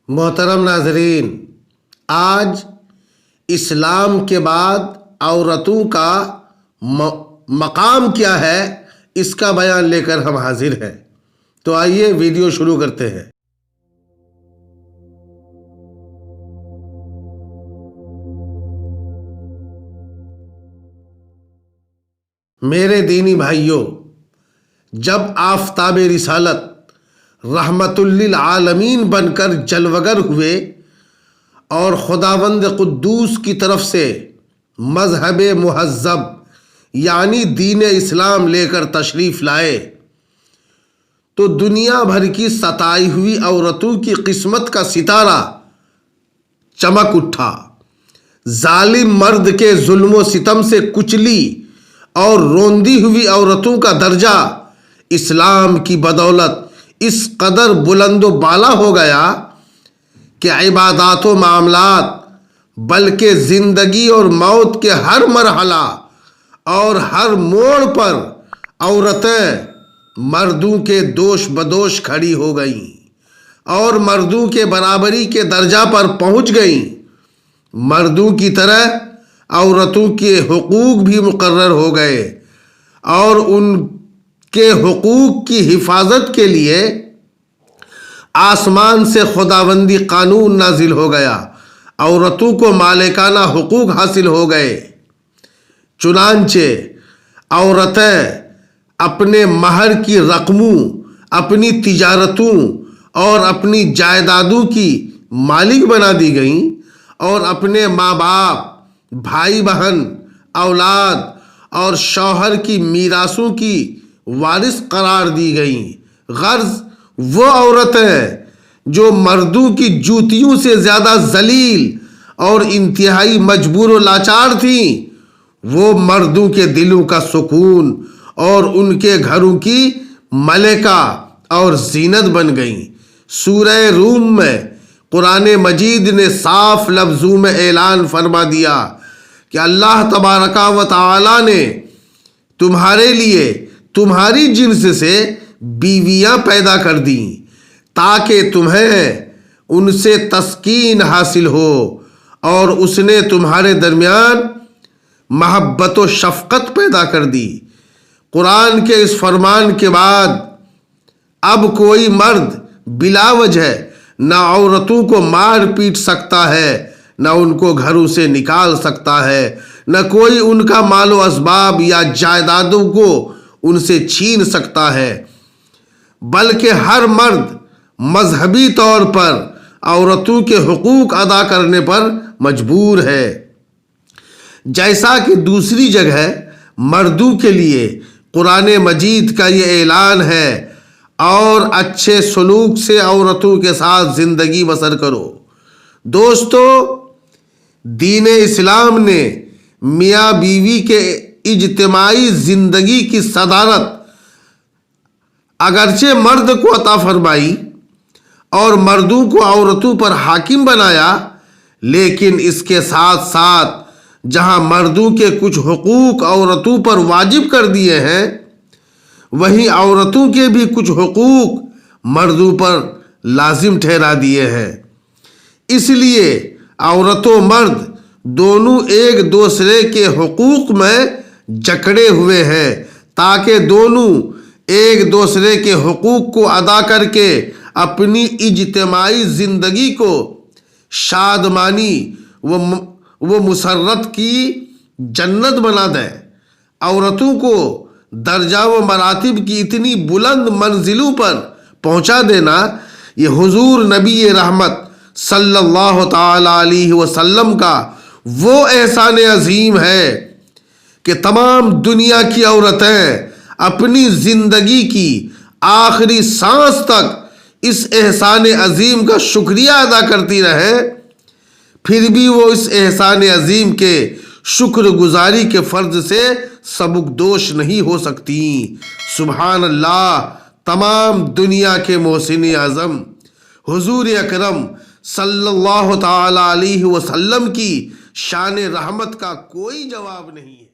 محترم ناظرین، آج اسلام کے بعد عورتوں کا مقام کیا ہے اس کا بیان لے کر ہم حاضر ہیں۔ تو آئیے ویڈیو شروع کرتے ہیں۔ میرے دینی بھائیوں، جب آفتاب رسالت رحمت للعالمین بن کر جلوگر ہوئے اور خداوند قدوس کی طرف سے مذہب مہذب یعنی دین اسلام لے کر تشریف لائے تو دنیا بھر کی ستائی ہوئی عورتوں کی قسمت کا ستارہ چمک اٹھا۔ ظالم مرد کے ظلم و ستم سے کچلی اور روندی ہوئی عورتوں کا درجہ اسلام کی بدولت اس قدر بلند و بالا ہو گیا کہ عبادات و معاملات بلکہ زندگی اور موت کے ہر مرحلہ اور ہر موڑ پر عورتیں مردوں کے دوش بدوش کھڑی ہو گئیں اور مردوں کے برابری کے درجہ پر پہنچ گئیں۔ مردوں کی طرح عورتوں کے حقوق بھی مقرر ہو گئے اور ان کے حقوق کی حفاظت کے لیے آسمان سے خداوندی قانون نازل ہو گیا۔ عورتوں کو مالکانہ حقوق حاصل ہو گئے۔ چنانچہ عورتیں اپنے مہر کی رقموں، اپنی تجارتوں اور اپنی جائیدادوں کی مالک بنا دی گئیں اور اپنے ماں باپ، بھائی بہن، اولاد اور شوہر کی میراثوں کی وارث قرار دی گئیں۔ غرض وہ عورتیں جو مردوں کی جوتیوں سے زیادہ ذلیل اور انتہائی مجبور و لاچار تھیں، وہ مردوں کے دلوں کا سکون اور ان کے گھروں کی ملکہ اور زینت بن گئیں۔ سورہ روم میں قرآن مجید نے صاف لفظوں میں اعلان فرما دیا کہ اللہ تبارک و تعالی نے تمہارے لیے تمہاری جنس سے بیویاں پیدا کر دیں تاکہ تمہیں ان سے تسکین حاصل ہو، اور اس نے تمہارے درمیان محبت و شفقت پیدا کر دی۔ قرآن کے اس فرمان کے بعد اب کوئی مرد بلا وجہ نہ عورتوں کو مار پیٹ سکتا ہے، نہ ان کو گھروں سے نکال سکتا ہے، نہ کوئی ان کا مال و اسباب یا جائیدادوں کو ان سے چھین سکتا ہے، بلکہ ہر مرد مذہبی طور پر عورتوں کے حقوق ادا کرنے پر مجبور ہے۔ جیسا کہ دوسری جگہ مردوں کے لیے قرآن مجید کا یہ اعلان ہے اور اچھے سلوک سے عورتوں کے ساتھ زندگی بسر کرو۔ دوستو، دین اسلام نے میاں بیوی کے اجتماعی زندگی کی صدارت اگرچہ مرد کو عطا فرمائی اور مردوں کو عورتوں پر حاکم بنایا، لیکن اس کے ساتھ ساتھ جہاں مردوں کے کچھ حقوق عورتوں پر واجب کر دیے ہیں، وہیں عورتوں کے بھی کچھ حقوق مردوں پر لازم ٹھہرا دیے ہیں۔ اس لیے عورت و مرد دونوں ایک دوسرے کے حقوق میں جکڑے ہوئے ہیں تاکہ دونوں ایک دوسرے کے حقوق کو ادا کر کے اپنی اجتماعی زندگی کو شادمانی و مسرت کی جنت بنا دیں۔ عورتوں کو درجہ و مراتب کی اتنی بلند منزلوں پر پہنچا دینا یہ حضور نبی رحمت صلی اللہ تعالی علیہ وسلم کا وہ احسان عظیم ہے کہ تمام دنیا کی عورتیں اپنی زندگی کی آخری سانس تک اس احسان عظیم کا شکریہ ادا کرتی رہیں، پھر بھی وہ اس احسان عظیم کے شکر گزاری کے فرض سے سبکدوش نہیں ہو سکتی۔ سبحان اللہ، تمام دنیا کے محسن اعظم حضور اکرم صلی اللہ تعالی علیہ وسلم کی شان رحمت کا کوئی جواب نہیں ہے۔